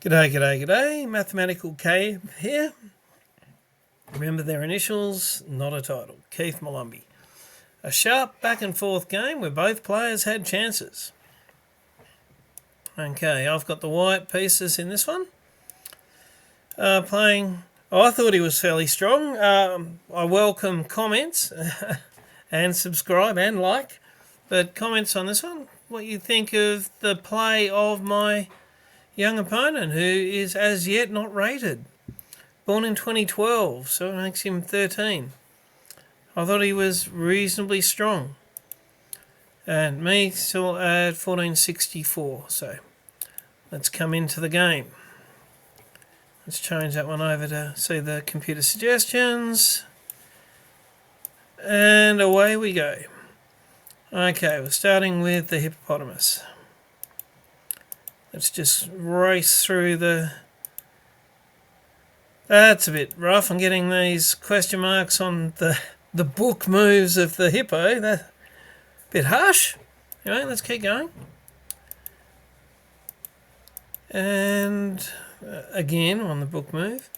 G'day, g'day, g'day. Mathematical K here. Remember their initials, not a title. Keith Malumbi. A sharp back and forth game where both players had chances. Okay, I've got the white pieces in this one. Playing. I thought he was fairly strong. I welcome comments and subscribe and like. But comments on this one. What you think of the play of my young opponent, who is as yet not rated. Born in 2012, so it makes him 13. I thought he was reasonably strong. And me still at 1464, so let's come into the game. Let's change that one over to see the computer suggestions. And away we go. Okay, we're starting with the hippopotamus. Let's just race through the... That's a bit rough. I'm getting these question marks on the book moves of the hippo. That's a bit harsh. Anyway, let's keep going. And again on the book move.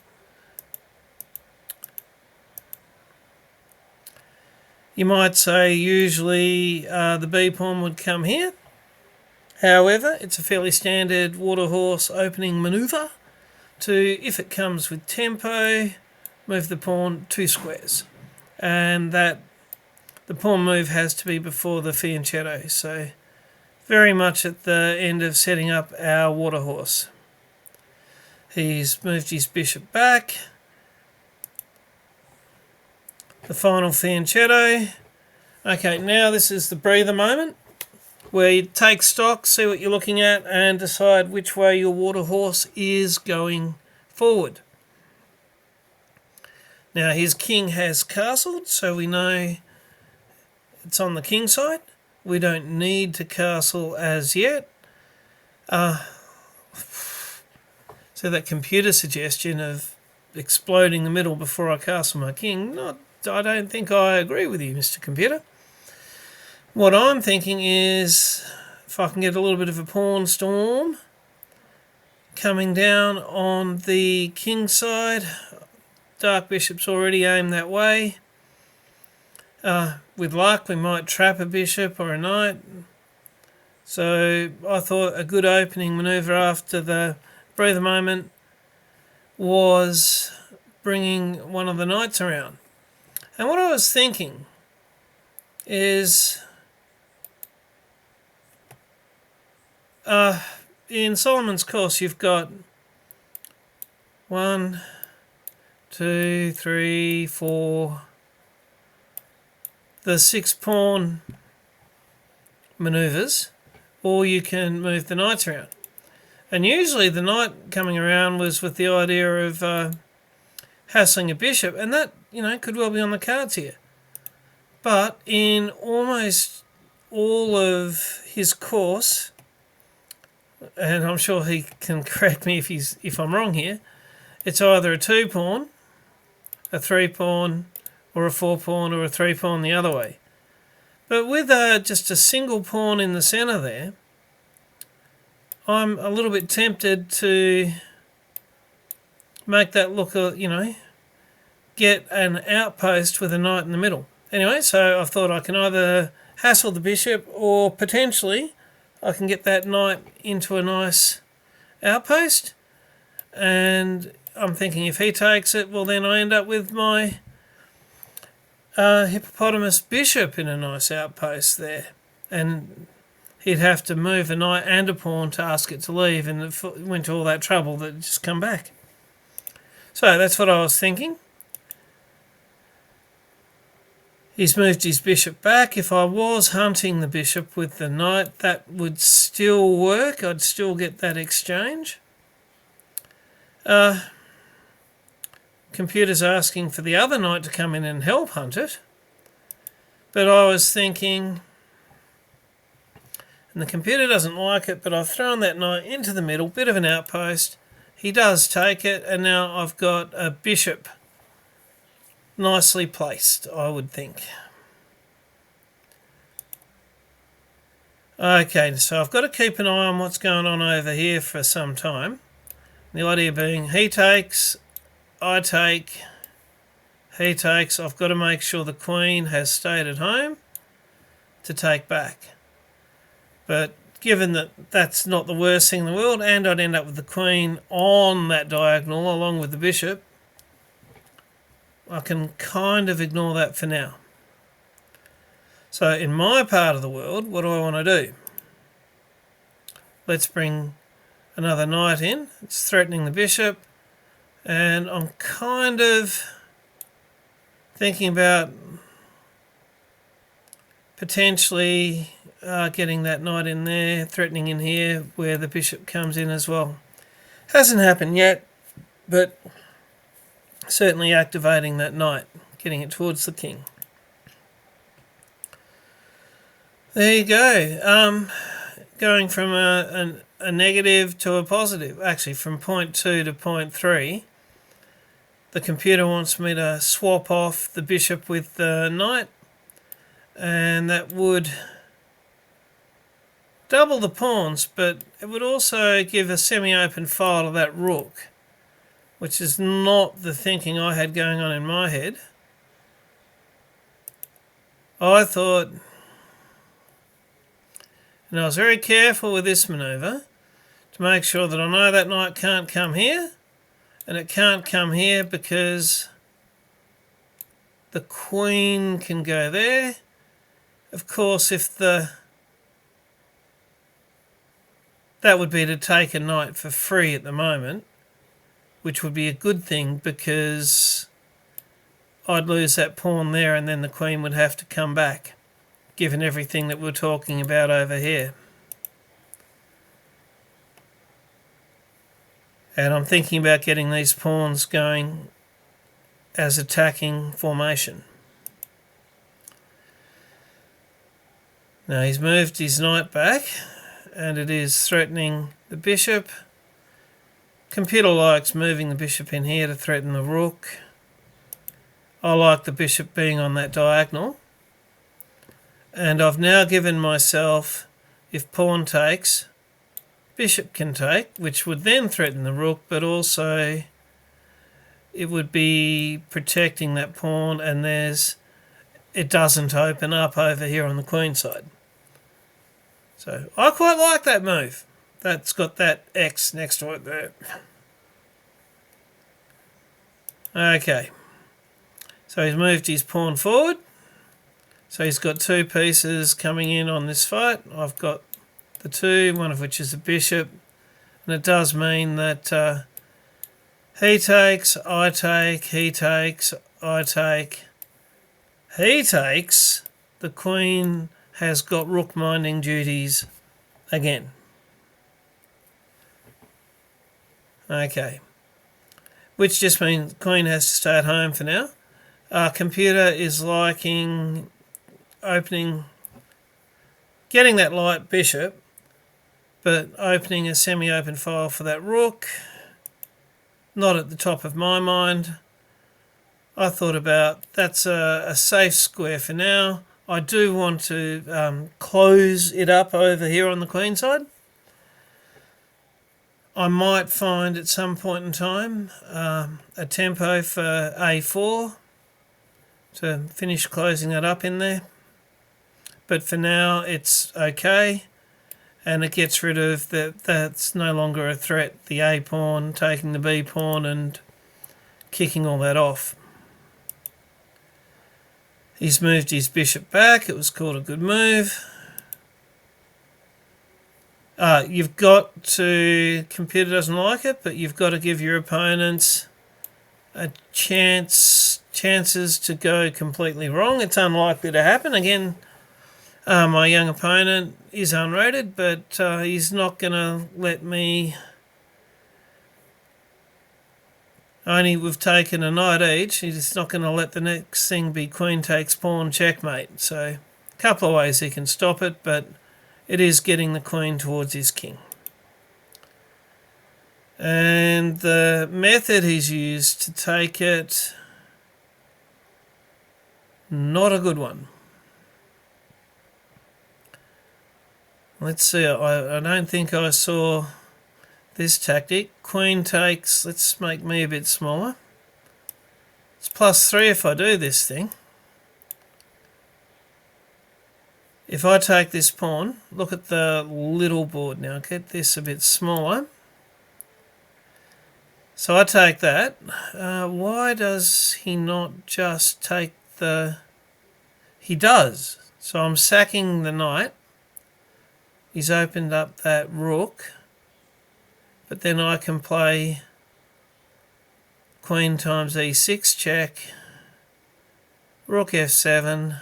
You might say usually the B pawn would come here. However, it's a fairly standard water horse opening manoeuvre to, if it comes with tempo, move the pawn 2 squares. And that the pawn move has to be before the fianchetto. So very much at the end of setting up our water horse. He's moved his bishop back. The final fianchetto. Okay, now this is the breather moment, where you take stock, see what you're looking at, and decide which way your water horse is going forward. Now his king has castled, so we know it's on the king side. We don't need to castle as yet. So that computer suggestion of exploding the middle before I castle my king, I don't think I agree with you, Mr. Computer. What I'm thinking is, if I can get a little bit of a pawn storm coming down on the king side, dark bishop's already aimed that way. With luck, we might trap a bishop or a knight. So I thought a good opening manoeuvre after the breather moment was bringing one of the knights around. And what I was thinking is... in Solomon's course, you've got 1, 2, 3, 4, the 6 pawn manoeuvres, or you can move the knights around. And usually the knight coming around was with the idea of hassling a bishop, and that, could well be on the cards here. But in almost all of his course, and I'm sure he can correct me if I'm wrong here, it's either a 2 pawn, a 3 pawn, or a 4 pawn, or a 3 pawn the other way. But with just a single pawn in the centre there, I'm a little bit tempted to make that look, get an outpost with a knight in the middle. Anyway, so I thought I can either hassle the bishop or potentially I can get that knight into a nice outpost, and I'm thinking if he takes it, well then I end up with my hippopotamus bishop in a nice outpost there, and he'd have to move a knight and a pawn to ask it to leave, and it went to all that trouble that just come back. So that's what I was thinking. He's moved his bishop back. If I was hunting the bishop with the knight, that would still work. I'd still get that exchange. Computer's asking for the other knight to come in and help hunt it. But I was thinking, and the computer doesn't like it, but I've thrown that knight into the middle, bit of an outpost. He does take it, and now I've got a bishop nicely placed, I would think. Okay, so I've got to keep an eye on what's going on over here for some time. The idea being he takes, I take, he takes. I've got to make sure the queen has stayed at home to take back. But given that that's not the worst thing in the world, and I'd end up with the queen on that diagonal along with the bishop, I can kind of ignore that for now. So in my part of the world, what do I want to do? Let's bring another knight in. It's threatening the bishop, and I'm kind of thinking about potentially getting that knight in there, threatening in here where the bishop comes in as well. Hasn't happened yet, but certainly activating that knight, getting it towards the king. There you go. Going from a negative to a positive, actually from point 2 to point 3. The computer wants me to swap off the bishop with the knight, and that would double the pawns, but it would also give a semi-open file to that rook, which is not the thinking I had going on in my head. I thought, and I was very careful with this manoeuvre to make sure that I know that knight can't come here, and it can't come here because the queen can go there. Of course, if that would be to take a knight for free at the moment, which would be a good thing because I'd lose that pawn there and then the queen would have to come back, given everything that we're talking about over here. And I'm thinking about getting these pawns going as attacking formation. Now he's moved his knight back, and it is threatening the bishop. Computer likes moving the bishop in here to threaten the rook. I like the bishop being on that diagonal. And I've now given myself, if pawn takes, bishop can take, which would then threaten the rook, but also it would be protecting that pawn, and it doesn't open up over here on the queen side. So I quite like that move. That's got that X next to it there. Okay. So he's moved his pawn forward. So he's got two pieces coming in on this fight. I've got the two, one of which is a bishop. And it does mean that he takes, I take, he takes, I take. He takes, the queen has got rook minding duties again. Okay. Which just means the queen has to stay at home for now. Computer is liking getting that light bishop, but opening a semi-open file for that rook. Not at the top of my mind. I thought about that's a safe square for now. I do want to close it up over here on the queen side. I might find at some point in time a tempo for A4 to finish closing that up in there. But for now it's okay, and it gets rid of that's no longer a threat, the A pawn taking the B pawn and kicking all that off. He's moved his bishop back. It was called a good move. You've got to, computer doesn't like it, but you've got to give your opponents a chances to go completely wrong. It's unlikely to happen. Again, my young opponent is unrated, but he's not going to let me. Only we've taken a knight each. He's not going to let the next thing be queen takes pawn checkmate. So a couple of ways he can stop it, but it is getting the queen towards his king. And the method he's used to take it, not a good one. Let's see, I don't think I saw this tactic. Queen takes, let's make me a bit smaller. It's +3 if I do this thing. If I take this pawn, look at the little board now. Get this a bit smaller. So I take that. Why does he not just take the... He does. So I'm sacking the knight. He's opened up that rook. But then I can play queen times e6 check. Rook f7.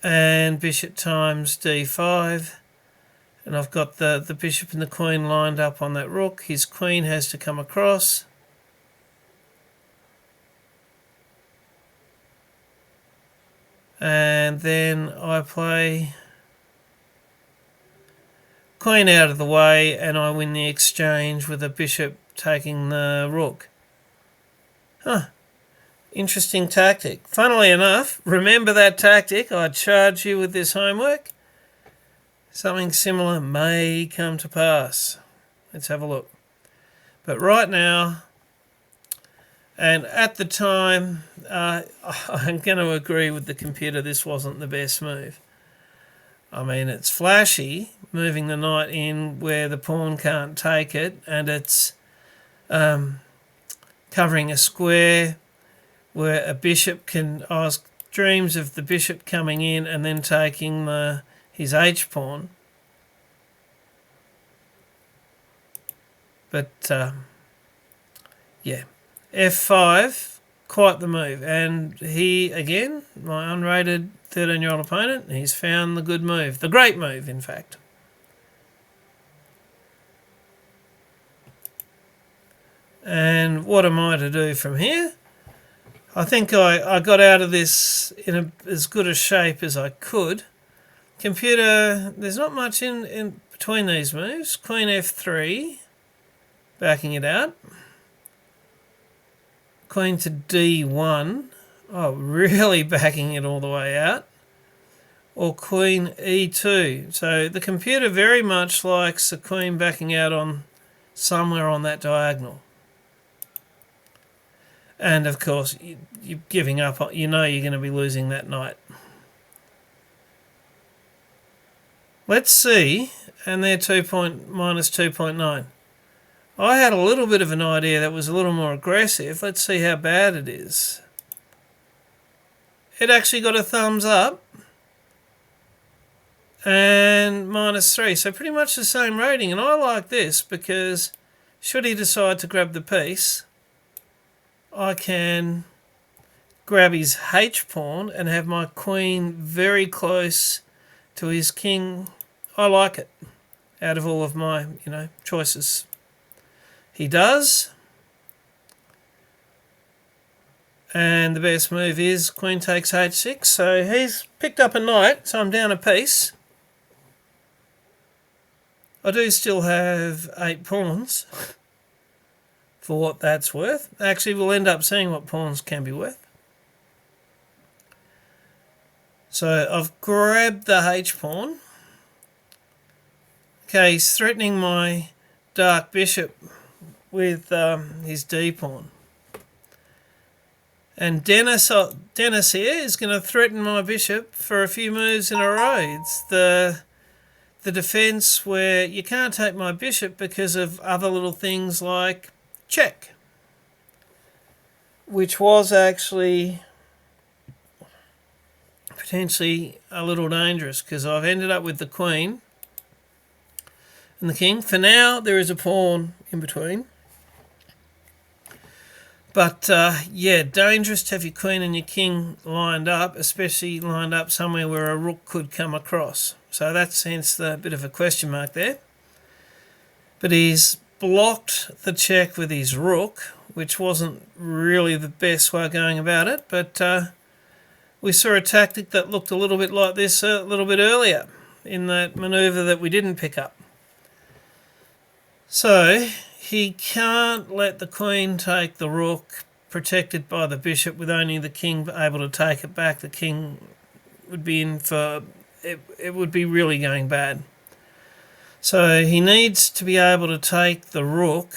And bishop times d5. And I've got the bishop and the queen lined up on that rook. His queen has to come across. And then I play queen out of the way and I win the exchange with a bishop taking the rook. Interesting tactic. Funnily enough, remember that tactic? I charge you with this homework. Something similar may come to pass. Let's have a look. But right now, and at the time, I'm going to agree with the computer, this wasn't the best move. I mean, it's flashy, moving the knight in where the pawn can't take it, and it's covering a square where a bishop can... I was dreams of the bishop coming in and then taking his h-pawn. But, yeah, f5, quite the move. And he, again, my unrated 13-year-old opponent, he's found the good move. The great move, in fact. And what am I to do from here? I think I got out of this in as good a shape as I could. Computer, there's not much in between these moves. Queen f3, backing it out. Queen to d1. Oh, really backing it all the way out. Or queen e2. So the computer very much likes the queen backing out on somewhere on that diagonal. And of course, you're giving up. You know you're going to be losing that knight. Let's see. And they're minus 2.9. I had a little bit of an idea that was a little more aggressive. Let's see how bad it is. It actually got a thumbs up. And -3. So pretty much the same rating. And I like this because should he decide to grab the piece, I can grab his h-pawn and have my queen very close to his king. I like it out of all of my, choices. He does. And the best move is queen takes h6. So he's picked up a knight, so I'm down a piece. I do still have 8 pawns. For what that's worth. Actually, we'll end up seeing what pawns can be worth. So I've grabbed the h-pawn. Okay, he's threatening my dark bishop with his d-pawn. And Dennis here is going to threaten my bishop for a few moves in a row. It's the defence where you can't take my bishop because of other little things like check, which was actually potentially a little dangerous because I've ended up with the queen and the king. For now, there is a pawn in between. But, yeah, dangerous to have your queen and your king lined up, especially lined up somewhere where a rook could come across. So that's hence the bit of a question mark there. But he's blocked the check with his rook, which wasn't really the best way of going about it, but we saw a tactic that looked a little bit like this a little bit earlier in that manoeuvre that we didn't pick up. So he can't let the queen take the rook, protected by the bishop, with only the king able to take it back. The king would be in for... it would be really going bad. So he needs to be able to take the rook,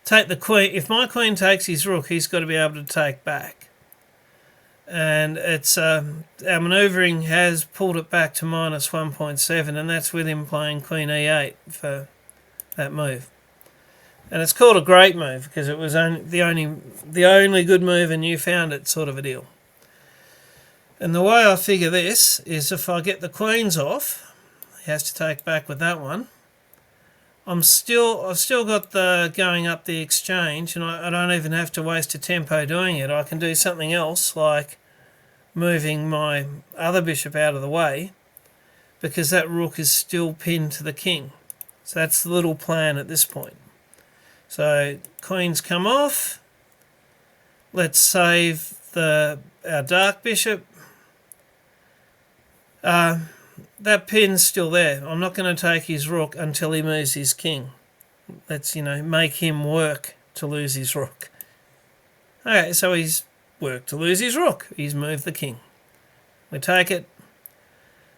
take the queen. If my queen takes his rook, he's got to be able to take back. And it's our manoeuvring has pulled it back to minus 1.7, and that's with him playing queen e8 for that move. And it's called a great move because it was the only good move and you found it sort of a deal. And the way I figure this is if I get the queens off, he has to take back with that one. I've still got the going up the exchange, and I don't even have to waste a tempo doing it. I can do something else like moving my other bishop out of the way because that rook is still pinned to the king. So that's the little plan at this point. So queens come off. Let's save our dark bishop. That pin's still there. I'm not going to take his rook until he moves his king. Let's, make him work to lose his rook. Okay, so he's worked to lose his rook. He's moved the king. We take it.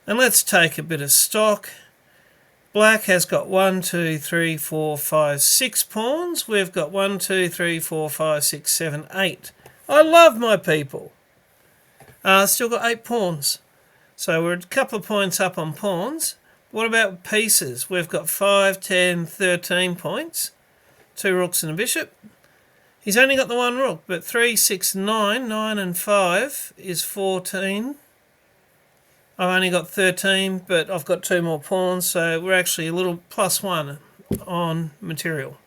And let's take a bit of stock. Black has got 1, 2, 3, 4, 5, 6 pawns. We've got 1, 2, 3, 4, 5, 6, 7, 8. I love my people. Still got 8 pawns. So we're a couple of points up on pawns. What about pieces? We've got 5, 10, 13 points. 2 rooks and a bishop. He's only got the 1 rook, but 3, 6, 9. 9 and 5 is 14. I've only got 13, but I've got 2 more pawns, so we're actually a little +1 on material.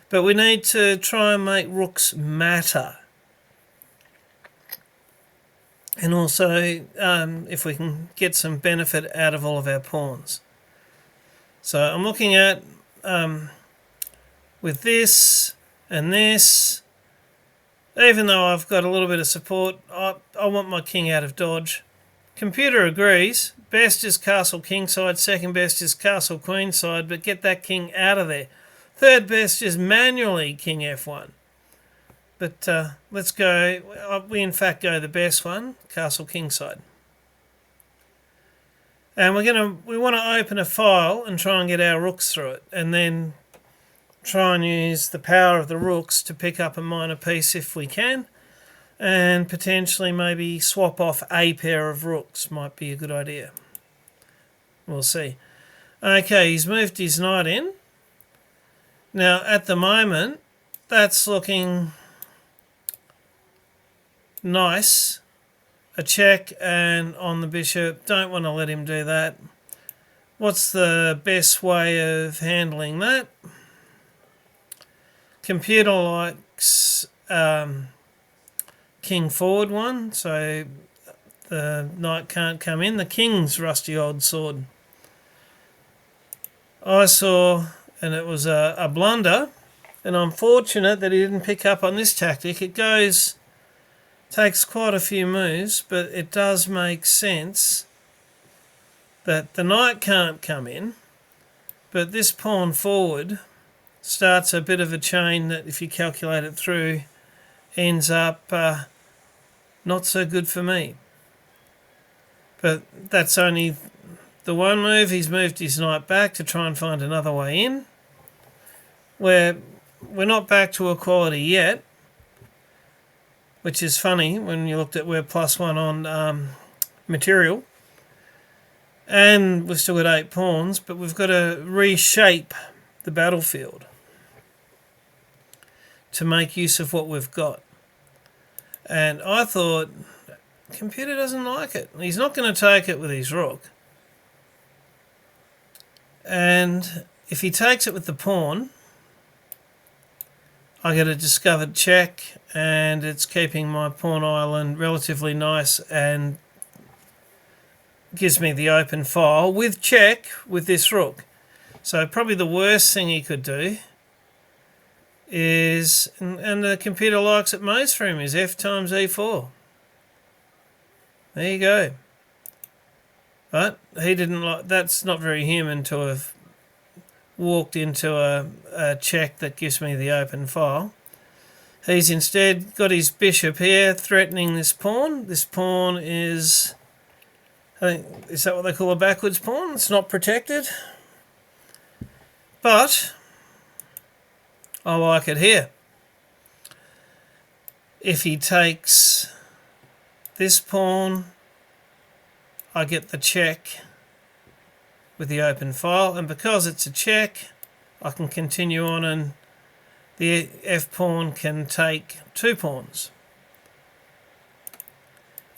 But we need to try and make rooks matter. And also, if we can get some benefit out of all of our pawns. So I'm looking at, with this and this, even though I've got a little bit of support, I want my king out of dodge. Computer agrees. Best is castle kingside, second best is castle queenside, but get that king out of there. Third best is manually king f1. But let's go, we in fact go the best one, castle kingside. And we want to open a file and try and get our rooks through it, and then try and use the power of the rooks to pick up a minor piece if we can, and potentially maybe swap off a pair of rooks might be a good idea. We'll see. Okay, he's moved his knight in. Now at the moment, that's looking nice. A check and on the bishop. Don't want to let him do that. What's the best way of handling that? Computer likes king forward one, so the knight can't come in. The king's rusty old sword. I saw, and it was a blunder, and I'm fortunate that he didn't pick up on this tactic. It takes quite a few moves, but it does make sense that the knight can't come in, but this pawn forward starts a bit of a chain that, if you calculate it through, ends up not so good for me. But that's only the one move. He's moved his knight back to try and find another way in. We're not back to equality yet, which is funny when you looked at we're +1 on material. And we've still got 8 pawns, but we've got to reshape the battlefield to make use of what we've got. And I thought, computer doesn't like it. He's not going to take it with his rook. And if he takes it with the pawn, I get a discovered check, and it's keeping my pawn island relatively nice and gives me the open file with check with this rook. So probably the worst thing he could do is, and the computer likes it most for him, is f times e4. There you go. But he didn't like, that's not very human to have walked into a check that gives me the open file. He's instead got his bishop here threatening this pawn. This pawn is, I think, is that what they call a backwards pawn? It's not protected. But I like it here. If he takes this pawn, I get the check with the open file, and because it's a check, I can continue on and the f-pawn can take 2 pawns.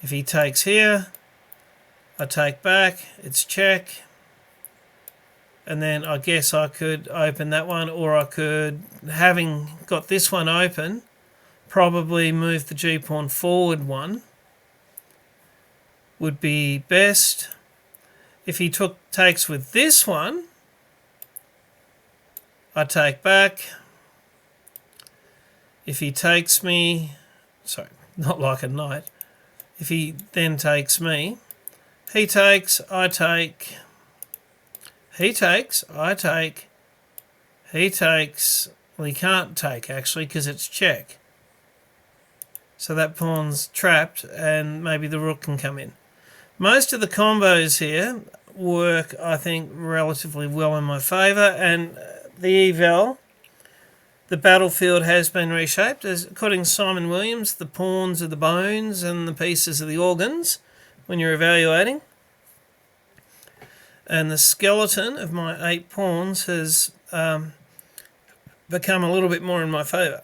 If he takes here, I take back, it's check, and then I guess I could open that one, or I could, having got this one open, probably move the g-pawn forward one would be best. If he takes with this one, I take back. If he takes me, sorry, not like a knight. If he then takes me, he takes, I take, he takes, I take, he takes, well, he can't take actually because it's check. So that pawn's trapped and maybe the rook can come in. Most of the combos here work, I think, relatively well in my favour, and the eval, the battlefield has been reshaped. As according to Simon Williams, the pawns are the bones and the pieces are the organs when you're evaluating. And the skeleton of my 8 pawns has become a little bit more in my favour.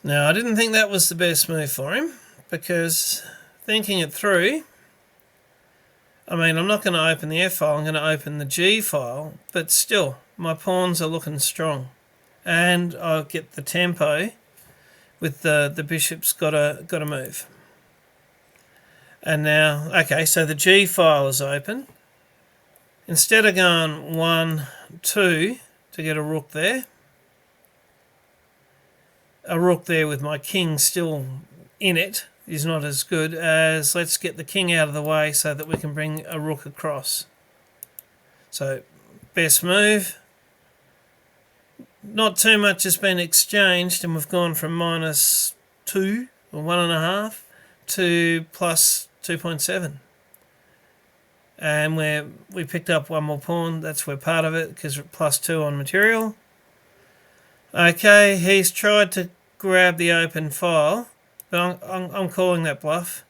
Now, I didn't think that was the best move for him, because thinking it through, I mean, I'm not going to open the F file, I'm going to open the G file, but still, my pawns are looking strong. And I'll get the tempo with the bishop's got to move. And now, okay, so the G file is open. Instead of going 1, 2 to get a rook there with my king still in it is not as good as let's get the king out of the way so that we can bring a rook across. So, best move. Not too much has been exchanged, and we've gone from -2 or 1.5 to +2.7. And we picked up one more pawn. That's where part of it, because we're +2 on material. Okay, he's tried to grab the open file, but I'm calling that bluff.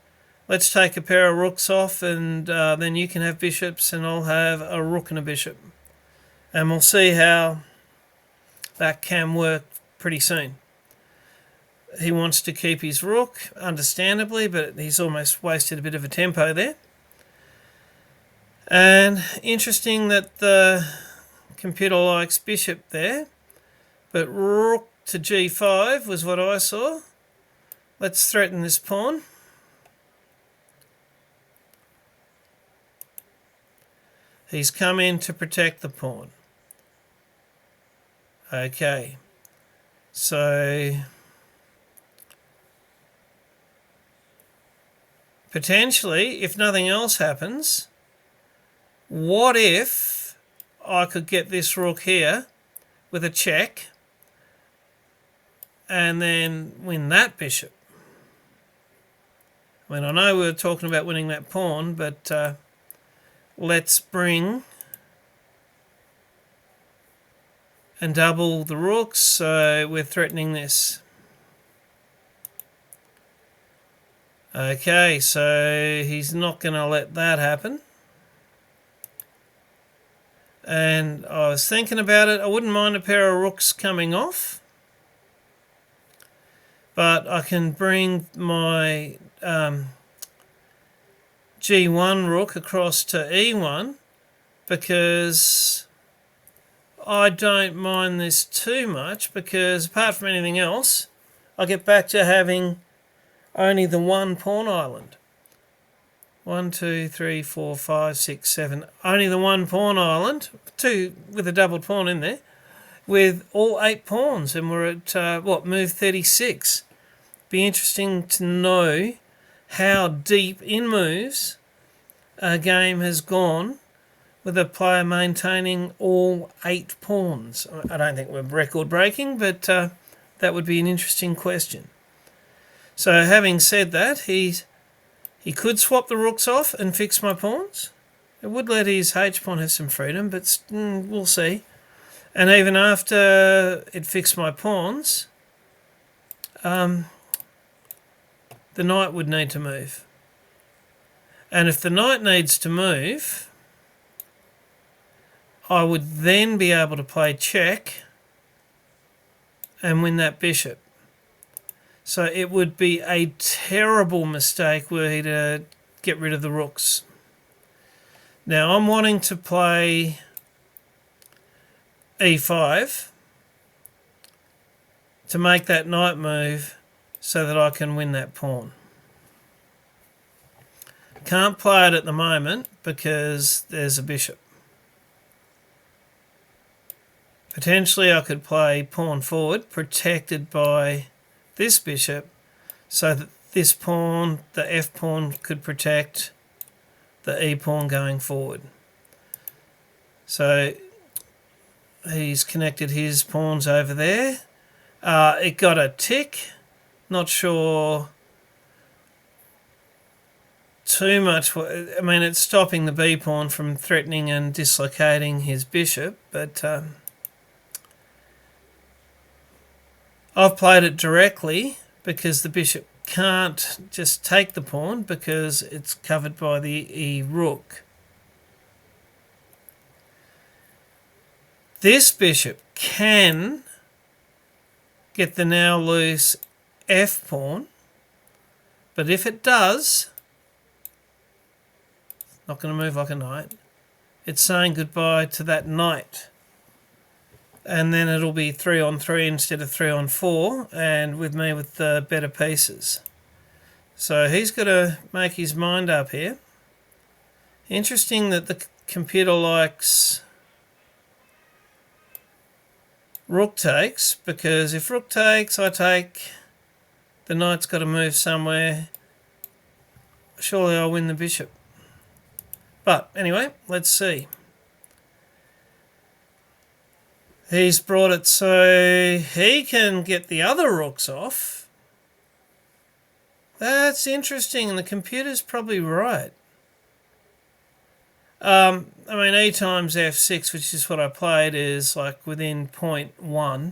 Let's take a pair of rooks off, and then you can have bishops and I'll have a rook and a bishop. And we'll see how that can work pretty soon. He wants to keep his rook, understandably, but he's almost wasted a bit of a tempo there. And interesting that the computer likes bishop there, but rook to g5 was what I saw. Let's threaten this pawn. He's come in to protect the pawn. Okay, so potentially, if nothing else happens, what if I could get this rook here with a check and then win that bishop? I mean, I know we were talking about winning that pawn, but let's bring and double the rooks, so we're threatening this. Okay, so he's not going to let that happen. And I was thinking about it. I wouldn't mind a pair of rooks coming off, but I can bring my G1 rook across to E1 because I don't mind this too much, because apart from anything else, I get back to having only the one pawn island. 1, 2, 3, 4, 5, 6, 7. Only the one pawn island, 2 with a double pawn in there, with all 8 pawns, and we're at move 36. Be interesting to know how deep in moves a game has gone with a player maintaining all 8 pawns. I don't think we're record breaking, but that would be an interesting question. So having said that, he could swap the rooks off and fix my pawns, It would let his H-pawn have some freedom, but we'll see. And even after it fixed my pawns, the knight would need to move. And if the knight needs to move, I would then be able to play check and win that bishop. So it would be a terrible mistake were he to get rid of the rooks. Now I'm wanting to play e5 to make that knight move so that I can win that pawn. Can't play it at the moment because there's a bishop. Potentially I could play pawn forward, protected by this bishop, so that this pawn, the F pawn, could protect the E pawn going forward. So he's connected his pawns over there. It got a tick. Not sure too much. I mean, it's stopping the B pawn from threatening and dislocating his bishop, but I've played it directly because the bishop can't just take the pawn because it's covered by the E rook. This bishop can get the now loose F pawn, but if it does, it's not going to move like a knight. It's saying goodbye to that knight. And then it'll be 3-on-3 instead of 3-on-4, and with me with the better pieces. So he's got to make his mind up here. Interesting that the computer likes rook takes, because if rook takes, I take, the knight's got to move somewhere. Surely I'll win the bishop. But anyway, let's see. He's brought it so he can get the other rooks off. That's interesting, and the computer's probably right. I mean, E times F6, which is what I played, is like within 0.1.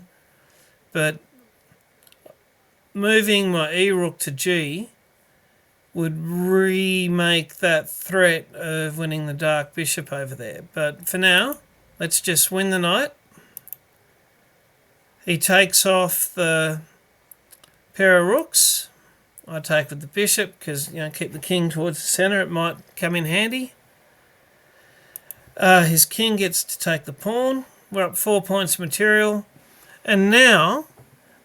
But moving my E rook to G would remake that threat of winning the dark bishop over there. But for now, let's just win the knight. He takes off the pair of rooks. I take with the bishop because, keep the king towards the centre. It might come in handy. His king gets to take the pawn. We're up 4 points of material. And now,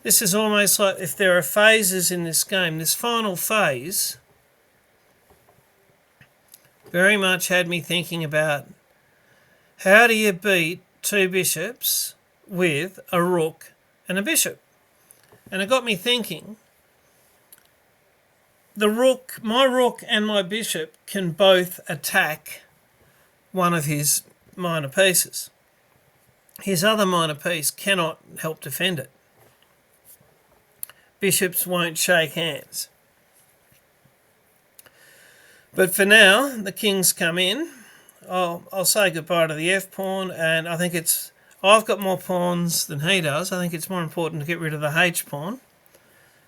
this is almost like if there are phases in this game, this final phase very much had me thinking about how do you beat two bishops with a rook and a bishop. And it got me thinking, my rook and my bishop can both attack one of his minor pieces. His other minor piece cannot help defend it. Bishops won't shake hands. But for now, the king's come in. I'll say goodbye to the F pawn, and I think I've got more pawns than he does. I think it's more important to get rid of the H pawn.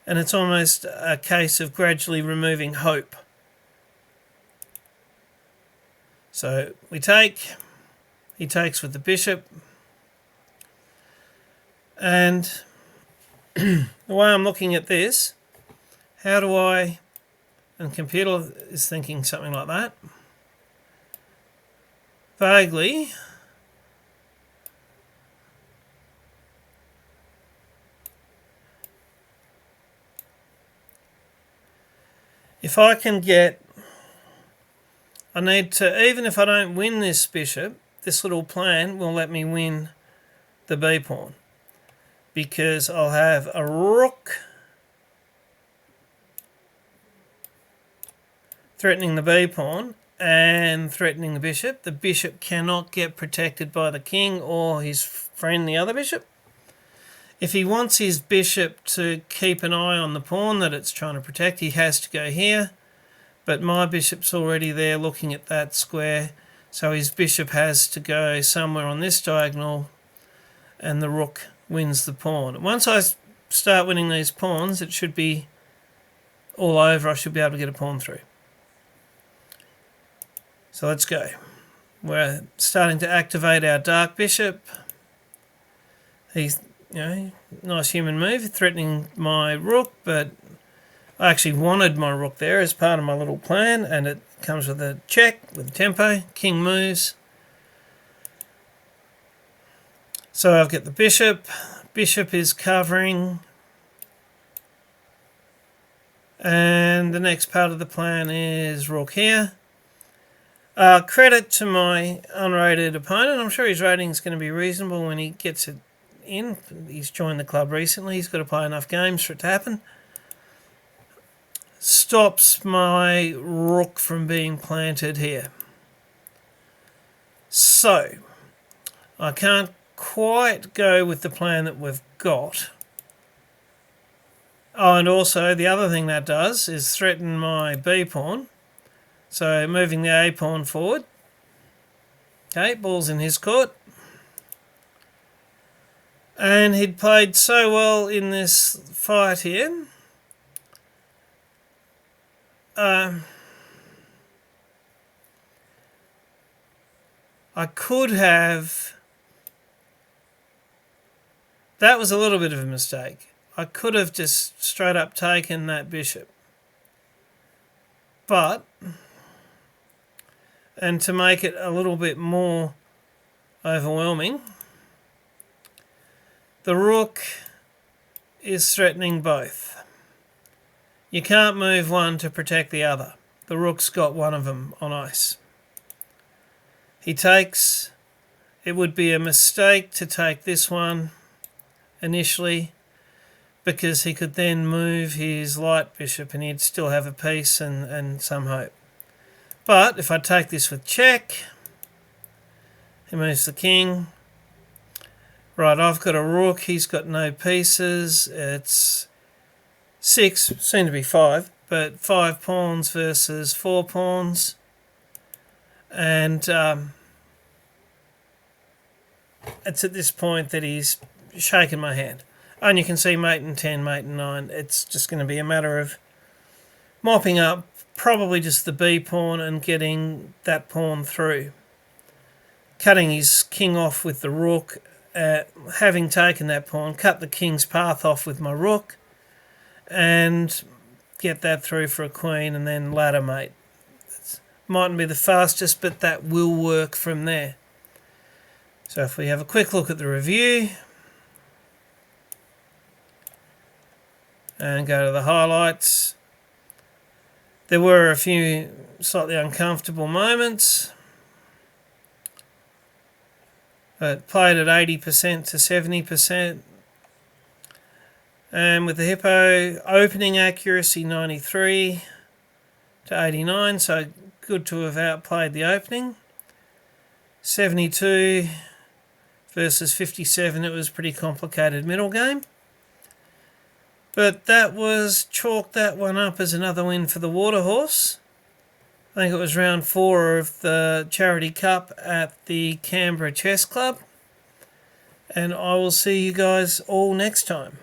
And it's almost a case of gradually removing hope. So we take, he takes with the bishop. And the way I'm looking at this, how do I, and the computer is thinking something like that. Vaguely. If I can get, I need to, even if I don't win this bishop, this little plan will let me win the B pawn. Because I'll have a rook threatening the B pawn and threatening the bishop. The bishop cannot get protected by the king or his friend, the other bishop. If he wants his bishop to keep an eye on the pawn that it's trying to protect, he has to go here. But my bishop's already there looking at that square. So his bishop has to go somewhere on this diagonal, and the rook wins the pawn. Once I start winning these pawns, it should be all over. I should be able to get a pawn through. So let's go. We're starting to activate our dark bishop. He's, nice human move, threatening my rook, but I actually wanted my rook there as part of my little plan, and it comes with a check, with tempo. King moves. So I've got the bishop. Bishop is covering. And the next part of the plan is rook here. Credit to my unrated opponent. I'm sure his rating is going to be reasonable when he gets it in. He's joined the club recently. He's got to play enough games for it to happen. Stops my rook from being planted here. So, I can't quite go with the plan that we've got. Oh, and also the other thing that does is threaten my B pawn. So moving the A pawn forward. Okay, ball's in his court. And he'd played so well in this fight here. I could have... That was a little bit of a mistake. I could have just straight up taken that bishop. But... And to make it a little bit more overwhelming, the rook is threatening both. You can't move one to protect the other. The rook's got one of them on ice. He takes. It would be a mistake to take this one initially, because he could then move his light bishop and he'd still have a piece and some hope. But if I take this with check, he moves the king. Right, I've got a rook, he's got no pieces. It's 6, soon to be 5, but 5 pawns versus 4 pawns. And it's at this point that he's shaken my hand. And you can see mate and 10, mate and 9. It's just going to be a matter of mopping up probably just the B pawn and getting that pawn through. Cutting his king off with the rook. Having taken that pawn, cut the king's path off with my rook and get that through for a queen, and then ladder mate. It mightn't be the fastest, but that will work from there. So if we have a quick look at the review and go to the highlights, there were a few slightly uncomfortable moments. But played at 80% to 70%. And with the hippo, opening accuracy 93 to 89, so good to have outplayed the opening. 72 versus 57, it was a pretty complicated middle game. But that was, chalked that one up as another win for the Water Horse. I think it was round 4 of the Charity Cup at the Canberra Chess Club. And I will see you guys all next time.